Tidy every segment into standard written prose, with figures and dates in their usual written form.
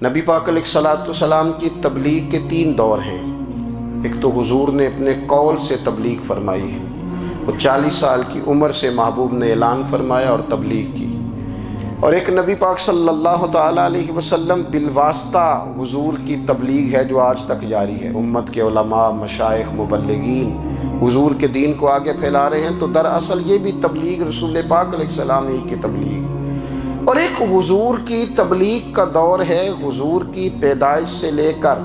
نبی پاک علیہ الصلوۃ والسلام کی تبلیغ کے 3 دور ہیں۔ ایک تو حضور نے اپنے قول سے تبلیغ فرمائی ہے، وہ 40 سال کی عمر سے محبوب نے اعلان فرمایا اور تبلیغ کی، اور ایک نبی پاک صلی اللہ تعالیٰ علیہ وسلم بالواسطہ حضور کی تبلیغ ہے جو آج تک جاری ہے۔ امت کے علماء، مشائخ، مبلغین حضور کے دین کو آگے پھیلا رہے ہیں، تو دراصل یہ بھی تبلیغ رسول پاک علیہ السلام ہی کی تبلیغ۔ اور ایک حضور کی تبلیغ کا دور ہے، حضور کی پیدائش سے لے کر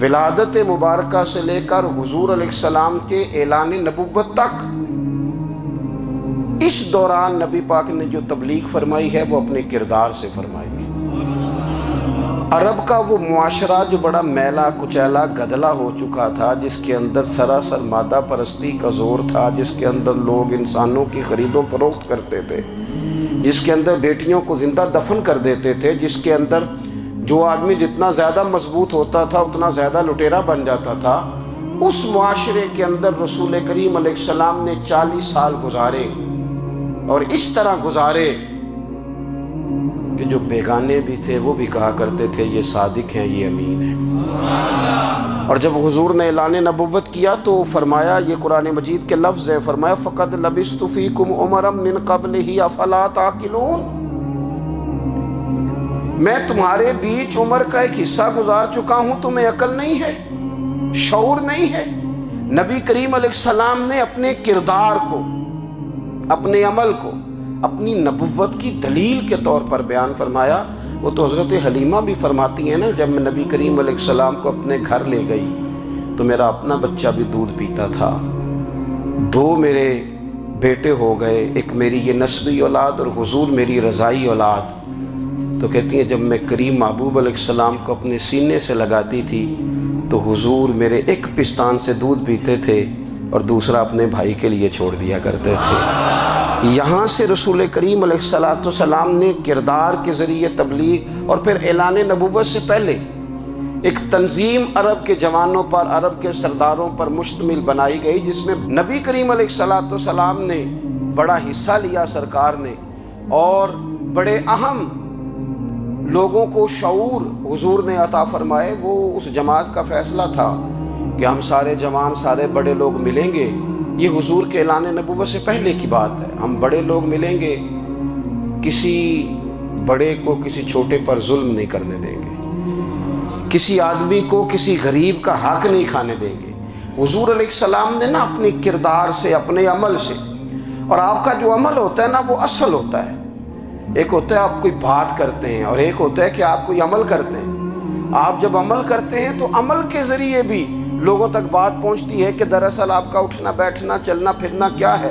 ولادت مبارکہ سے لے کر حضور علیہ السلام کے اعلان نبوت تک۔ اس دوران نبی پاک نے جو تبلیغ فرمائی ہے وہ اپنے کردار سے فرمائی ہے۔ عرب کا وہ معاشرہ جو بڑا میلا کچیلا گدلا ہو چکا تھا، جس کے اندر سراسر مادہ پرستی کا زور تھا، جس کے اندر لوگ انسانوں کی خرید و فروخت کرتے تھے، جس کے اندر بیٹیوں کو زندہ دفن کر دیتے تھے، جس کے اندر جو آدمی جتنا زیادہ مضبوط ہوتا تھا اتنا زیادہ لٹیرا بن جاتا تھا، اس معاشرے کے اندر رسول کریم علیہ السلام نے 40 سال گزارے، اور اس طرح گزارے کہ جو بیگانے بھی تھے وہ بھی کہا کرتے تھے یہ صادق ہیں، یہ امین ہیں۔ اور جب حضور نے اعلان نبوت کیا تو فرمایا، یہ قرآن مجید کے لفظ ہے، فرمایا فَقَدْ لَبِثْتُ فِيكُمْ عُمَرًا مِّن قَبْلِهِ أَفَلَا تَعْقِلُونَ، میں تمہارے بیچ عمر کا ایک حصہ گزار چکا ہوں، تمہیں عقل نہیں ہے، شعور نہیں ہے۔ نبی کریم علیہ السلام نے اپنے کردار کو، اپنے عمل کو اپنی نبوت کی دلیل کے طور پر بیان فرمایا۔ وہ تو حضرت حلیمہ بھی فرماتی ہیں نا، جب میں نبی کریم علیہ السلام کو اپنے گھر لے گئی تو میرا اپنا بچہ بھی دودھ پیتا تھا، 2 میرے بیٹے ہو گئے، ایک میری یہ نسبی اولاد اور حضور میری رضائی اولاد۔ تو کہتی ہیں جب میں کریم محبوب علیہ السلام کو اپنے سینے سے لگاتی تھی تو حضور میرے ایک پستان سے دودھ پیتے تھے اور دوسرا اپنے بھائی کے لیے چھوڑ دیا کرتے تھے۔ یہاں سے رسول کریم علیہ السلام نے کردار کے ذریعے تبلیغ، اور پھر اعلان نبوت سے پہلے ایک تنظیم عرب کے جوانوں پر، عرب کے سرداروں پر مشتمل بنائی گئی، جس میں نبی کریم علیہ السلام نے بڑا حصہ لیا سرکار نے، اور بڑے اہم لوگوں کو شعور حضور نے عطا فرمائے۔ وہ اس جماعت کا فیصلہ تھا کہ ہم سارے جوان، سارے بڑے لوگ ملیں گے، یہ حضور کے اعلان نبوت سے پہلے کی بات ہے، ہم بڑے لوگ ملیں گے، کسی بڑے کو کسی چھوٹے پر ظلم نہیں کرنے دیں گے، کسی آدمی کو کسی غریب کا حق نہیں کھانے دیں گے۔ حضور علیہ السلام نے نا اپنے کردار سے، اپنے عمل سے، اور آپ کا جو عمل ہوتا ہے نا وہ اصل ہوتا ہے، ایک ہوتا ہے آپ کوئی بات کرتے ہیں اور ایک ہوتا ہے کہ آپ کوئی عمل کرتے ہیں۔ آپ جب عمل کرتے ہیں تو عمل کے ذریعے بھی لوگوں تک بات پہنچتی ہے کہ دراصل آپ کا اٹھنا بیٹھنا چلنا پھرنا کیا ہے۔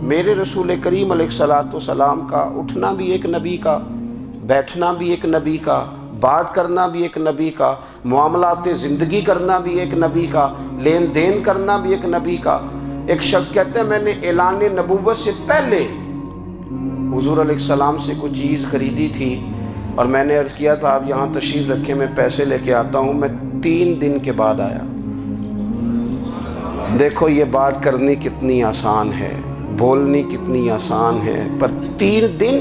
میرے رسول کریم علیہ السلام کا اٹھنا بھی ایک نبی کا، بیٹھنا بھی ایک نبی کا، بات کرنا بھی ایک نبی کا، معاملات زندگی کرنا بھی ایک نبی کا، لین دین کرنا بھی ایک نبی کا۔ ایک شخص کہتے ہیں میں نے اعلان نبوت سے پہلے حضور علیہ السلام سے کچھ چیز خریدی تھی، اور میں نے عرض کیا تھا آپ یہاں تشریف رکھیں، میں پیسے لے کے آتا ہوں۔ میں 3 دن کے بعد آیا۔ دیکھو یہ بات کرنی کتنی آسان ہے، بولنی کتنی آسان ہے، پر 3 دن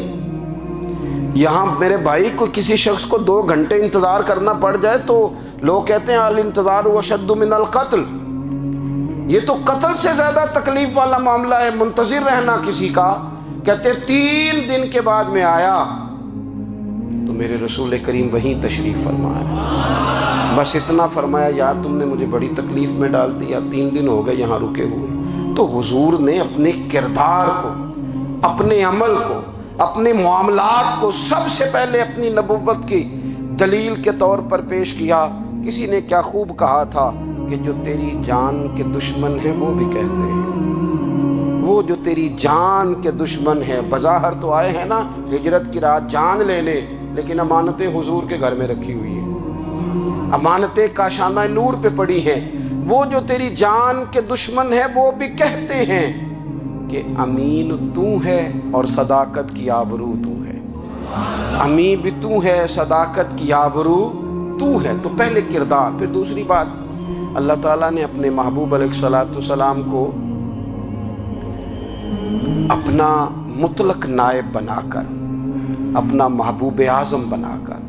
یہاں میرے بھائی کو، کسی شخص کو 2 گھنٹے انتظار کرنا پڑ جائے تو لوگ کہتے ہیں الانتظار اشد من القتل، یہ تو قتل سے زیادہ تکلیف والا معاملہ ہے منتظر رہنا کسی کا۔ کہتے 3 دن کے بعد میں آیا تو میرے رسول کریم وہیں تشریف فرمایا، بس اتنا فرمایا یار تم نے مجھے بڑی تکلیف میں ڈال دیا، 3 دن ہو گئے یہاں رکے ہوئے۔ تو حضور نے اپنے کردار کو، اپنے عمل کو، اپنے معاملات کو سب سے پہلے اپنی نبوت کی دلیل کے طور پر پیش کیا۔ کسی نے کیا خوب کہا تھا کہ جو تیری جان کے دشمن ہیں وہ بھی کہتے ہیں، وہ جو تیری جان کے دشمن ہیں، بظاہر تو آئے ہیں نا ہجرت کی رات جان لینے، لیکن امانتیں حضور کے گھر میں رکھی ہوئی ہیں، امانتیں کاشانہ نور پہ پڑی ہیں۔ وہ جو تیری جان کے دشمن ہیں وہ بھی کہتے ہیں کہ امین تو ہے اور صداقت کی آبرو تو ہے، امین بھی تو ہے، صداقت کی آبرو تو ہے۔ تو پہلے کردار، پھر دوسری بات، اللہ تعالیٰ نے اپنے محبوب علیہ السلام کو اپنا مطلق نائب بنا کر، اپنا محبوب اعظم بنا کر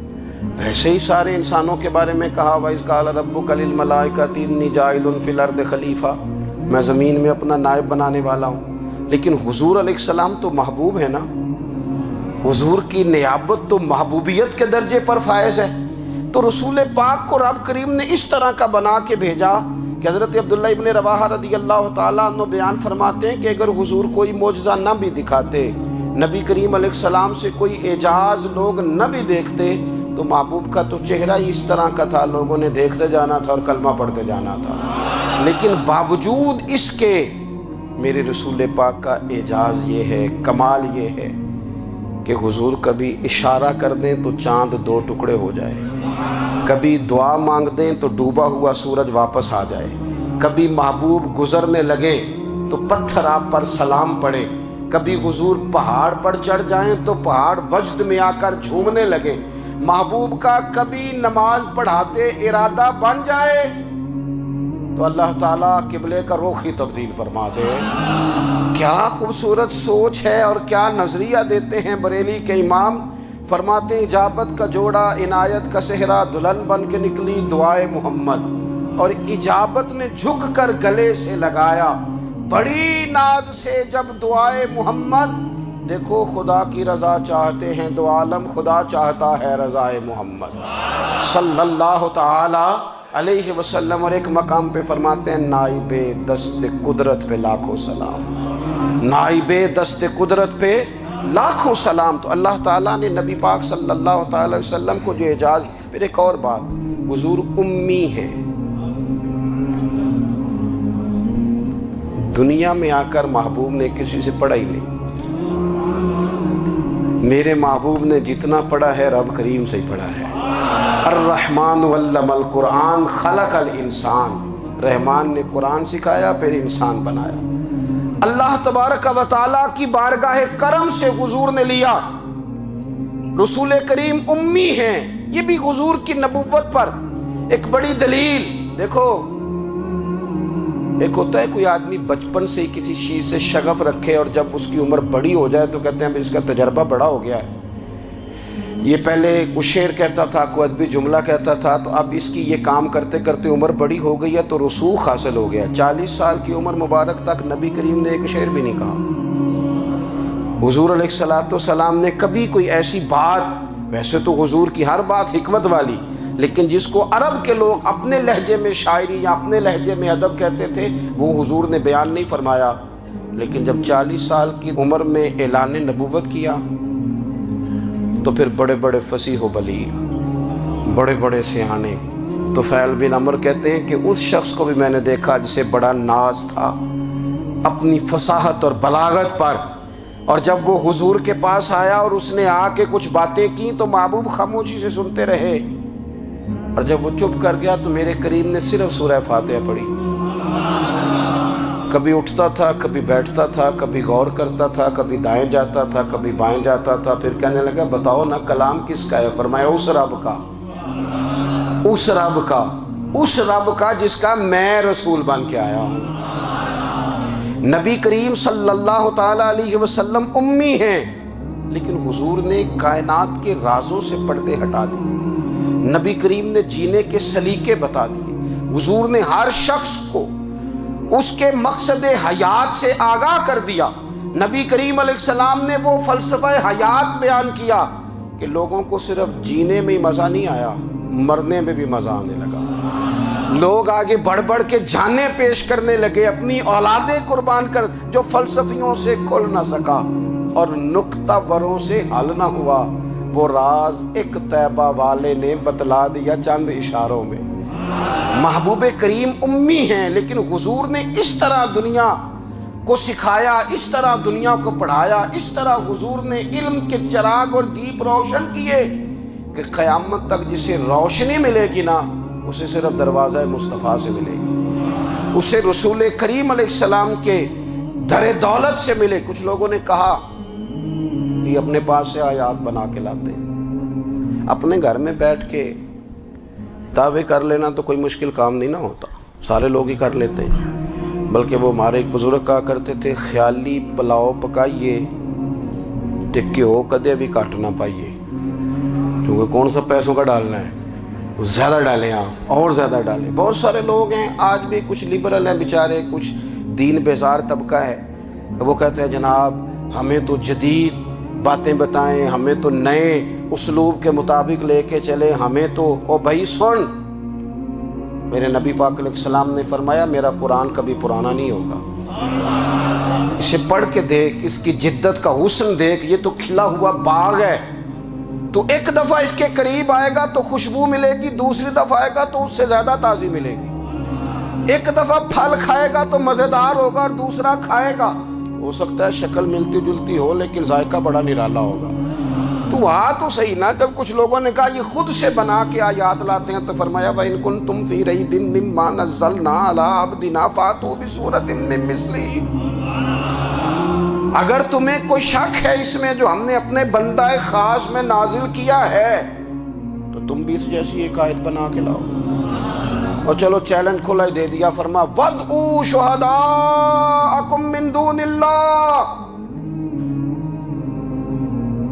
ویسے ہی سارے انسانوں کے بارے میں کہا وَإِذْ قَالَ رَبُّكَ لِلْمَلَائِكَةِ إِنِّي جَاعِلٌ فِي الْأَرْضِ خَلِيفَةً، میں زمین میں اپنا نائب بنانے والا ہوں۔ لیکن حضور علیہ السلام تو محبوب ہے نا، حضور کی نیابت تو محبوبیت کے درجے پر فائز ہے۔ تو رسول پاک کو رب کریم نے اس طرح کا بنا کے بھیجا کہ حضرت عبداللہ ابن رواحہ رضی اللہ تعالیٰ عنہ بیان فرماتے ہیں کہ اگر حضور کوئی معجزہ نہ بھی دکھاتے، نبی کریم علیہ السلام سے کوئی اعجاز لوگ نہ بھی دیکھتے، تو محبوب کا تو چہرہ ہی اس طرح کا تھا، لوگوں نے دیکھتے جانا تھا اور کلمہ پڑھتے جانا تھا۔ لیکن باوجود اس کے میرے رسول پاک کا اعجاز یہ ہے، کمال یہ ہے کہ حضور کبھی اشارہ کر دیں تو چاند 2 ٹکڑے ہو جائے، کبھی دعا مانگ دیں تو ڈوبا ہوا سورج واپس آ جائے، کبھی محبوب گزرنے لگے تو پتھر آپ پر سلام پڑے، کبھی حضور پہاڑ پر چڑھ جائیں تو پہاڑ وجد میں آ کر جھومنے لگے، محبوب کا کبھی نماز پڑھاتے ارادہ بن جائے تو اللہ تعالیٰ قبلے کا رخ ہی تبدیل فرما دے۔ کیا خوبصورت سوچ ہے اور کیا نظریہ دیتے ہیں بریلی کے امام، فرماتے ہیں اجابت کا جوڑا عنایت کا صحرا، دلہن بن کے نکلی دعائے محمد، اور اجابت نے جھک کر گلے سے لگایا بڑی ناز سے جب دعائے محمد، دیکھو خدا کی رضا چاہتے ہیں دو عالم، خدا چاہتا ہے رضائے محمد صلی اللہ تعالی علیہ وسلم۔ اور ایک مقام پہ فرماتے ہیں نائب دست قدرت پہ لاکھوں سلام، نائب دست قدرت پہ لاکھوں سلام۔ تو اللہ تعالیٰ نے نبی پاک صلی اللہ تعالی وسلم کو جو اعجاز، پھر ایک اور بات، حضور امی ہے، دنیا میں آ کر محبوب نے کسی سے پڑھا ہی نہیں، میرے محبوب نے جتنا پڑھا ہے رب کریم سے ہی پڑھا ہے۔ الرحمن علم القرآن خلق الانسان، رحمان نے قرآن سکھایا پھر انسان بنایا۔ اللہ تبارک و تعالیٰ کی بارگاہ کرم سے حضور نے لیا، رسول کریم امی ہیں، یہ بھی حضور کی نبوت پر ایک بڑی دلیل۔ دیکھو ایک ہوتا ہے کوئی آدمی بچپن سے کسی چیز سے شغف رکھے اور جب اس کی عمر بڑی ہو جائے تو کہتے ہیں اس کا تجربہ بڑا ہو گیا ہے، یہ پہلے کوئی شعر کہتا تھا، کوئی ادبی جملہ کہتا تھا، تو اب اس کی یہ کام کرتے کرتے عمر بڑی ہو گئی ہے تو رسوخ حاصل ہو گیا۔ 40 سال کی عمر مبارک تک نبی کریم نے ایک شعر بھی نہیں کہا۔ حضور علیہ السلام نے کبھی کوئی ایسی بات، ویسے تو حضور کی ہر بات حکمت والی، لیکن جس کو عرب کے لوگ اپنے لہجے میں شاعری یا اپنے لہجے میں ادب کہتے تھے، وہ حضور نے بیان نہیں فرمایا۔ لیکن جب 40 سال کی عمر میں اعلان نبوت کیا تو پھر بڑے بڑے فصیح و بلیغ، بڑے بڑے سیانے، طفیل بن عمر کہتے ہیں کہ اس شخص کو بھی میں نے دیکھا جسے بڑا ناز تھا اپنی فصاحت اور بلاغت پر، اور جب وہ حضور کے پاس آیا اور اس نے آ کے کچھ باتیں کی تو محبوب خاموشی سے سنتے رہے، اور جب وہ چپ کر گیا تو میرے کریم نے صرف سورہ فاتحہ پڑھی۔ کبھی اٹھتا تھا، کبھی بیٹھتا تھا، کبھی غور کرتا تھا، کبھی دائیں جاتا تھا، کبھی بائیں جاتا تھا، پھر کہنے لگا بتاؤ نا کلام کس کا ہے؟ فرمایا اس رب کا، اس رب کا، اس رب کا جس کا میں رسول بن کے آیا ہوں۔ نبی کریم صلی اللہ تعالی علیہ وسلم امی ہیں، لیکن حضور نے کائنات کے رازوں سے پردے ہٹا دیے، نبی کریم نے جینے کے سلیقے بتا دیے، حضور نے ہر شخص کو اس کے مقصد حیات سے آگاہ کر دیا۔ نبی کریم علیہ السلام نے وہ فلسفہ حیات بیان کیا کہ لوگوں کو صرف جینے میں مزہ نہیں آیا، مرنے میں بھی مزہ آنے لگا۔ لوگ آگے بڑھ بڑھ کے جانیں پیش کرنے لگے، اپنی اولادیں قربان کر، جو فلسفیوں سے کھل نہ سکا اور نکتہ وروں سے حل نہ ہوا، وہ راز ایک طیبہ والے نے بتلا دیا چند اشاروں میں۔ محبوب کریم امی ہیں، لیکن حضور نے اس طرح دنیا کو سکھایا، اس طرح دنیا کو پڑھایا، اس طرح حضور نے علم کے چراغ اور دیپ روشن کیے کہ قیامت تک جسے روشنی ملے گی نا، اسے صرف دروازہ مصطفیٰ سے ملے گی، اسے رسول کریم علیہ السلام کے در دولت سے ملے۔ کچھ لوگوں نے کہا کہ اپنے پاس سے آیات بنا کے لاتے ہیں، اپنے گھر میں بیٹھ کے دعوے کر لینا تو کوئی مشکل کام نہیں نہ ہوتا، سارے لوگ ہی کر لیتے ہیں۔ بلکہ وہ ہمارے ایک بزرگ کہا کرتے تھے، خیالی پلاؤ پکائیے تے گھیو کدے بھی کٹ نہ پائیے۔ کیونکہ کون سا پیسوں کا ڈالنا ہے، زیادہ ڈالیں آپ اور زیادہ ڈالیں۔ بہت سارے لوگ ہیں آج بھی، کچھ لبرل ہیں بیچارے، کچھ دین بیزار طبقہ ہے، وہ کہتے ہیں جناب ہمیں تو جدید باتیں بتائیں، ہمیں تو نئے اسلوب کے مطابق لے کے چلے، ہمیں تو او بھائی سن، میرے نبی پاک علیہ السلام نے فرمایا میرا قرآن کبھی پرانا نہیں ہوگا، اسے پڑھ کے دیکھ، اس کی جدت کا حسن دیکھ، یہ تو کھلا ہوا باغ ہے، تو ایک دفعہ اس کے قریب آئے گا تو خوشبو ملے گی، دوسری دفعہ آئے گا تو اس سے زیادہ تازی ملے گی، ایک دفعہ پھل کھائے گا تو مزیدار ہوگا اور دوسرا کھائے گا، ہو سکتا ہے شکل ملتی جلتی ہو لیکن ذائقہ بڑا نرالا ہوگا۔ تو تو صحیح نا، جب کچھ لوگوں نے کہا یہ خود سے بنا کے آیات لاتے ہیں تو فرمایا وَإِن كُنتُمْ فِي رَيْبٍ مِّمَّا نَزَّلْنَا عَلَىٰ عَبْدِنَا فَأْتُوا بِسُورَةٍ مِّن مِّثْلِهِ، اگر تمہیں کوئی شک ہے اس میں جو ہم نے اپنے بندہ خاص میں نازل کیا ہے تو تم بھی اس جیسی ایک آیت بنا کے لاؤ۔ اور چلو چیلنج کھلا ہی دے دیا، فرما وَادْعُوا شُهَدَاءَكُم مِّن دُونِ اللَّهِ،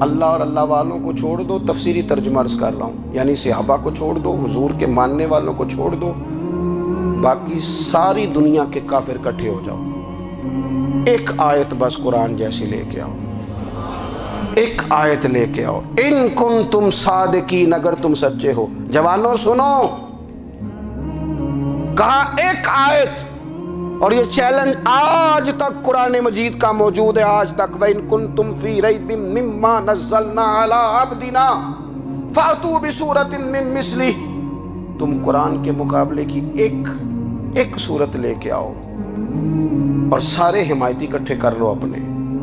اللہ اور اللہ والوں کو چھوڑ دو، تفسیری ترجمہ عرض کر رہا ہوں، یعنی صحابہ کو چھوڑ دو، حضور کے ماننے والوں کو چھوڑ دو، باقی ساری دنیا کے کافر اکٹھے ہو جاؤ، ایک آیت بس قرآن جیسی لے کے آؤ، ایک آیت لے کے آؤ، ان کنتم صادقین، اگر تم سچے ہو۔ جوانوں سنو، کہا ایک آیت، اور یہ چیلنج آج تک قرآن مجید کا موجود ہے، آج تک وَإِن كُنتُمْ فِي رَيْبٍ مِّمَّا نَزَّلْنَا عَلَىٰ عَبْدِنَا فَأْتُوا بِسُورَةٍ مِّن مِّثْلِهِ، تم قرآن کے مقابلے کی ایک صورت لے کے آؤ اور سارے حمایتی اکٹھے کر لو اپنے،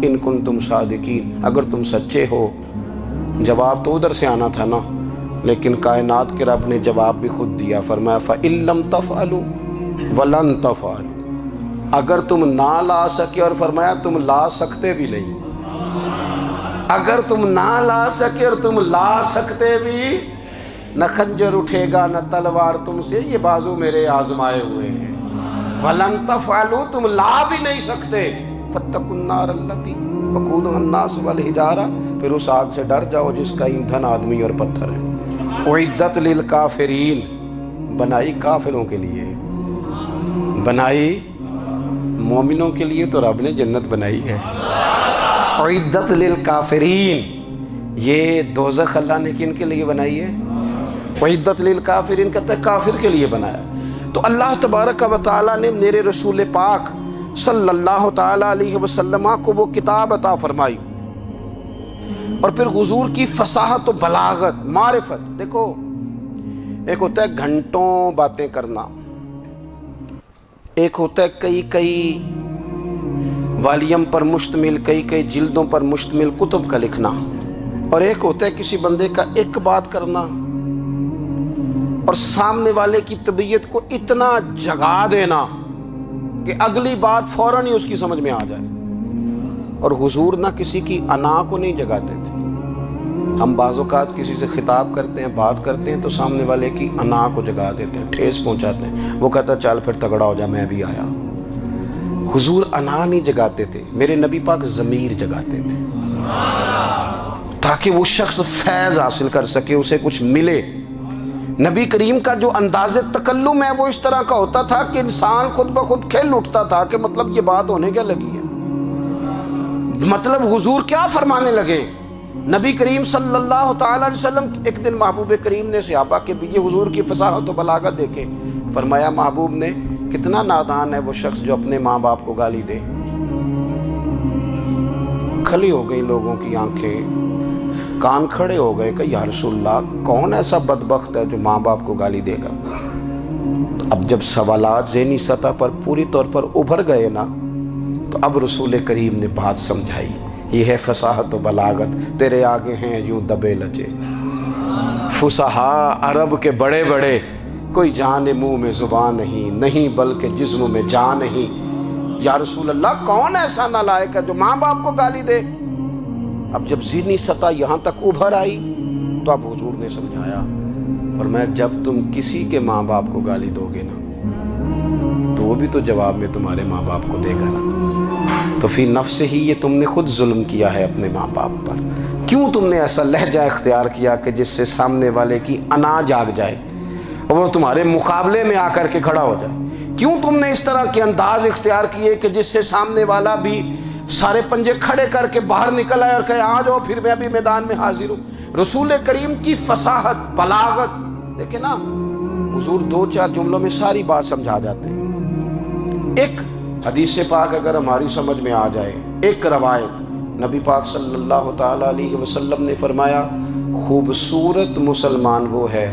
ان کنتم صادقین، اگر تم سچے ہو۔ جواب تو ادھر سے آنا تھا نا، لیکن کائنات کے رب نے جواب بھی خود دیا، فرمایا فَإِن لَّمْ تَفْعَلُوا وَلَن تَفْعَلُوا، اگر تم نہ لا سکے، اور فرمایا تم لا سکتے بھی نہیں، اگر تم نہ لا سکے اور تم لا سکتے بھی، نہ خنجر اٹھے گا نہ تلوار تم سے، یہ بازو میرے آزمائے ہوئے ہیں، وَلَن تَفْعَلُوا، تم لا بھی نہیں سکتے، فَاتَّقُوا النَّارَ الَّتِي وَقُودُهَا النَّاسُ وَالْحِجَارَةُ، پھر اس آگ سے ڈر جاؤ جس کا ایندھن آدمی اور پتھر ہے، اُعِدَّتْ لِلْكَافِرِينَ، بنائی کافروں کے لیے، بنائی مومنوں کے لیے تو رب نے جنت بنائی ہے، اُعِدَّتْ لِلْكَافِرِينَ، یہ دوزخ اللہ نے کن کے لیے بنائی ہے؟ اُعِدَّتْ لِلْكَافِرِينَ کہتا ہے کافر کے لیے بنایا۔ تو اللہ تبارک و تعالیٰ نے میرے رسول پاک صلی اللہ تعالیٰ علیہ وسلم کو وہ کتاب عطا فرمائی، اور پھر حضور کی فصاحت و بلاغت، معرفت، دیکھو ایک ہوتا ہے گھنٹوں باتیں کرنا، ایک ہوتا ہے کئی والیم پر مشتمل، کئی جلدوں پر مشتمل کتب کا لکھنا، اور ایک ہوتا ہے کسی بندے کا ایک بات کرنا اور سامنے والے کی طبیعت کو اتنا جگا دینا کہ اگلی بات فوراً ہی اس کی سمجھ میں آ جائے۔ اور حضور نہ کسی کی انا کو نہیں جگاتے تھے، ہم بعض اوقات کسی سے خطاب کرتے ہیں، بات کرتے ہیں تو سامنے والے کی انا کو جگا دیتے ہیں، ٹھیس پہنچاتے ہیں، وہ کہتا ہے چل پھر تگڑا ہو جا میں بھی آیا۔ حضور انا نہیں جگاتے تھے، میرے نبی پاک ضمیر جگاتے تھے تاکہ وہ شخص فیض حاصل کر سکے، اسے کچھ ملے۔ نبی کریم کا جو انداز تکلم ہے وہ اس طرح کا ہوتا تھا کہ انسان خود بخود کھل اٹھتا تھا کہ مطلب یہ بات ہونے کیا لگی ہے، مطلب حضور کیا فرمانے لگے۔ نبی کریم صلی اللہ تعالیٰ علیہ وسلم، ایک دن محبوب کریم نے صحابہ کے پیچھے حضور کی فصاحت و بلاغت دیکھے، فرمایا محبوب نے کتنا نادان ہے وہ شخص جو اپنے ماں باپ کو گالی دے۔ کھلی ہو گئی لوگوں کی آنکھیں، کان کھڑے ہو گئے کہ یا رسول اللہ کون ایسا بدبخت ہے جو ماں باپ کو گالی دے گا۔ اب جب سوالات ذہنی سطح پر پوری طور پر ابھر گئے نا، تو اب رسول کریم نے بات سمجھائی، یہ ہے فصاحت و بلاغت، تیرے آگے ہیں یوں دبے لجے فصحاء عرب کے بڑے بڑے، کوئی جان منہ میں زبان نہیں بلکہ جسم میں جان نہیں۔ یا رسول اللہ کون ایسا نالائق ہے جو ماں باپ کو گالی دے؟ اب جب ذہنی سطح یہاں تک ابھر آئی تو اب حضور نے سمجھایا، فرمایا جب تم کسی کے ماں باپ کو گالی دو گے نا تو وہ بھی تو جواب میں تمہارے ماں باپ کو دے گا نا، تو فی نفس ہی یہ تم نے خود ظلم کیا ہے اپنے ماں باپ پر، کیوں تم نے ایسا لہجہ اختیار کیا کہ جس سے سامنے والے کی انا جاگ جائے اور وہ تمہارے مقابلے میں آ کر کے کھڑا ہو جائے؟ کیوں تم نے اس طرح کے انداز اختیار کیے کہ جس سے سامنے والا بھی سارے پنجے کھڑے کر کے باہر نکل آئے اور کہے آ جاؤ پھر میں ابھی میدان میں حاضر ہوں؟ رسول کریم کی فصاحت، بلاغت دیکھیں نا، حضور 2-4 جملوں میں ساری بات سمجھا جاتے ہیں۔ ایک حدیث پاک اگر ہماری سمجھ میں آ جائے، ایک روایت، نبی پاک صلی اللہ تعالی علیہ وسلم نے فرمایا خوبصورت مسلمان وہ ہے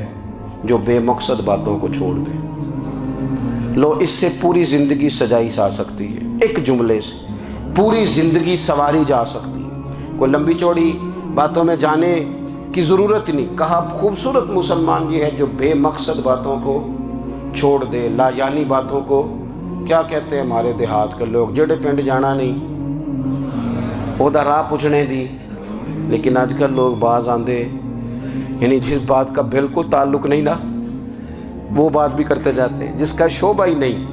جو بے مقصد باتوں کو چھوڑ دے۔ لو، اس سے پوری زندگی سجائی جا سکتی ہے، ایک جملے سے پوری زندگی سواری جا سکتی ہے، کوئی لمبی چوڑی باتوں میں جانے کی ضرورت نہیں۔ کہا خوبصورت مسلمان یہ ہے جو بے مقصد باتوں کو چھوڑ دے، لا یعنی باتوں کو، کیا کہتے ہیں ہمارے دیہات کے لوگ، جڑے پنڈ جانا نہیں، وہ راہ پوچھنے دی۔ لیکن آج کل لوگ باز آندے، یعنی جس بات کا بالکل تعلق نہیں نا وہ بات بھی کرتے جاتے ہیں، جس کا شعبہ ہی نہیں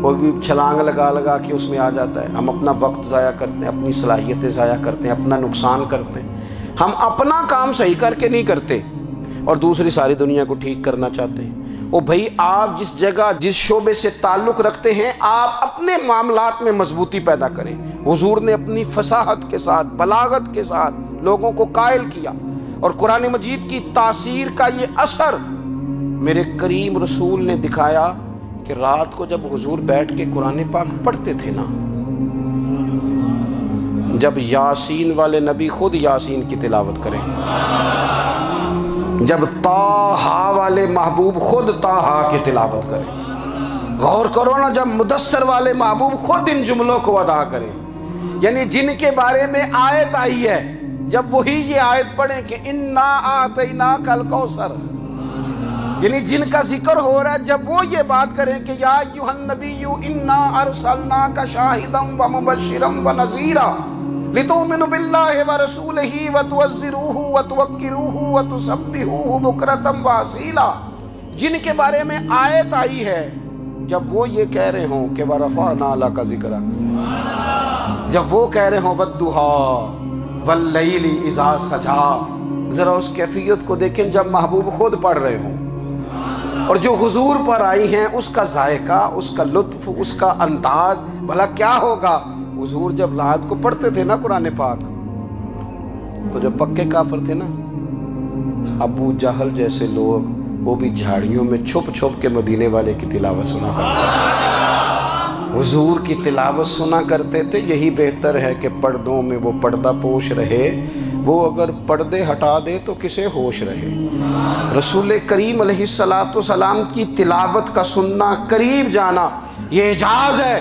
وہ بھی چھلانگ لگا لگا کے اس میں آ جاتا ہے۔ ہم اپنا وقت ضائع کرتے ہیں، اپنی صلاحیتیں ضائع کرتے ہیں، اپنا نقصان کرتے ہیں۔ ہم اپنا کام صحیح کر کے نہیں کرتے اور دوسری ساری دنیا کو ٹھیک کرنا چاہتے ہیں۔ او بھائی، آپ جس جگہ جس شعبے سے تعلق رکھتے ہیں آپ اپنے معاملات میں مضبوطی پیدا کریں۔ حضور نے اپنی فصاحت کے ساتھ، بلاغت کے ساتھ لوگوں کو قائل کیا، اور قرآن مجید کی تاثیر کا یہ اثر میرے کریم رسول نے دکھایا کہ رات کو جب حضور بیٹھ کے قرآن پاک پڑھتے تھے نا، جب یاسین والے نبی خود یاسین کی تلاوت کریں، جب طٰہٰ والے محبوب خود طٰہٰ کی تلاوت کریں، غور کرو نا، جب مدثر والے محبوب خود ان جملوں کو ادا کریں، یعنی جن کے بارے میں آیت آئی ہے، جب وہی یہ آیت پڑھیں کہ اِنَّا أَعْطَيْنَاكَ الْكَوْثَرَ، یعنی جن کا ذکر ہو رہا ہے، جب وہ یہ بات کریں کہ یا ایھا النبی انا ارسلناک شاہدا ومبشرا ونذیرا لتؤمنوا باللہ ورسولہ وتعزروہ وتوقروہ وتسبحوہ بکرۃ واصیلا، جن کے بارے میں آیت آئی ہے، جب وہ یہ کہہ رہے ہوں کہ ورفعنا لک ذکرک، جب وہ کہہ رہے ہوں والضحیٰ واللیل اذا سجا، ذرا اس کیفیت کو دیکھیں جب محبوب خود پڑھ رہے ہوں، اور جو حضور پر آئی ہیں اس کا ذائقہ، اس کا لطف، اس کا انداز بھلا کیا ہوگا۔ حضور جب رات کو پڑھتے تھے نا قرآن پاک، تو جو پکے کافر تھے نا، ابو جہل جیسے لوگ، وہ بھی جھاڑیوں میں چھپ چھپ کے مدینے والے کی تلاوت سنا کرتے، حضور کی تلاوت سنا کرتے تھے۔ یہی بہتر ہے کہ پردوں میں وہ پردہ پوش رہے، وہ اگر پردے ہٹا دے تو کسے ہوش رہے۔ رسول کریم علیہ السلام کی تلاوت کا سننا، قریب جانا، یہ اعجاز ہے۔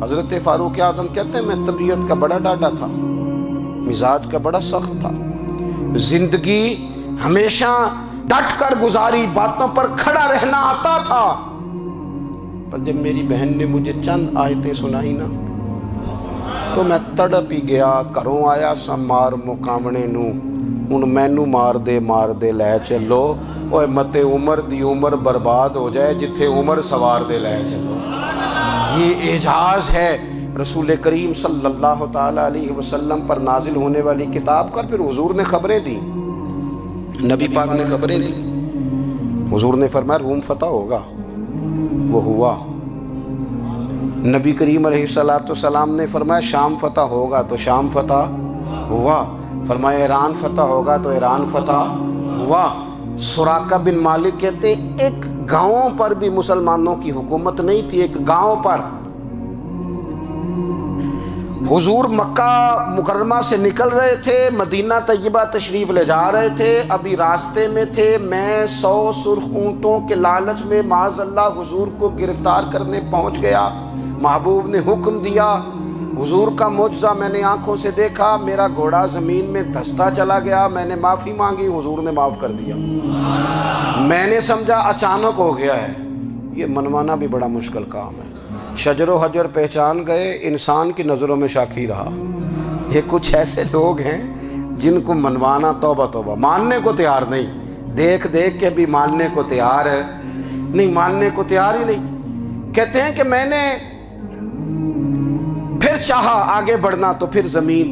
حضرت فاروق اعظم کہتے ہیں میں طبیعت کا بڑا ڈاڈا تھا، مزاج کا بڑا سخت تھا، زندگی ہمیشہ ڈٹ کر گزاری، باتوں پر کھڑا رہنا آتا تھا، پر جب میری بہن نے مجھے چند آیتیں سنائی نا تو میں تڑپ ہی گیا۔ گھروں آیا سا مار مقامنے نو، ہن مینو مار دے لے چلو، اوے متے عمر دی عمر برباد ہو جائے جتھے عمر سوار دے لے چلو۔ یہ اعجاز ہے رسول کریم صلی اللہ تعالی علیہ وسلم پر نازل ہونے والی کتاب کا۔ پھر حضور نے خبریں دی، نبی پاک نے خبریں دی، حضور نے فرمایا روم فتح ہوگا، وہ ہوا۔ نبی کریم علیہ السلام نے فرمایا شام فتح ہوگا، تو شام فتح ہوا۔ فرمایا ایران فتح ہوگا، تو ایران فتح ہوا۔ سراقہ بن مالک کہتے ہیں ایک گاؤں پر بھی مسلمانوں کی حکومت نہیں تھی، ایک گاؤں پر۔ حضور مکہ مکرمہ سے نکل رہے تھے، مدینہ طیبہ تشریف لے جا رہے تھے، ابھی راستے میں تھے، میں 100 سرخ اونٹوں کے لالچ میں معاذ اللہ حضور کو گرفتار کرنے پہنچ گیا۔ محبوب نے حکم دیا، حضور کا معجزہ میں نے آنکھوں سے دیکھا، میرا گھوڑا زمین میں دھستا چلا گیا، میں نے معافی مانگی، حضور نے معاف کر دیا۔ میں نے سمجھا اچانک ہو گیا ہے۔ یہ منوانا بھی بڑا مشکل کام ہے۔ شجر و حجر پہچان گئے، انسان کی نظروں میں شاکی رہا۔ یہ کچھ ایسے لوگ ہیں جن کو منوانا توبہ توبہ، ماننے کو تیار نہیں، دیکھ دیکھ کے بھی ماننے کو تیار ہے نہیں، ماننے کو تیار ہی نہیں۔ کہتے ہیں کہ میں نے پھر چاہا آگے بڑھنا، تو پھر زمین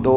2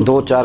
2, 4,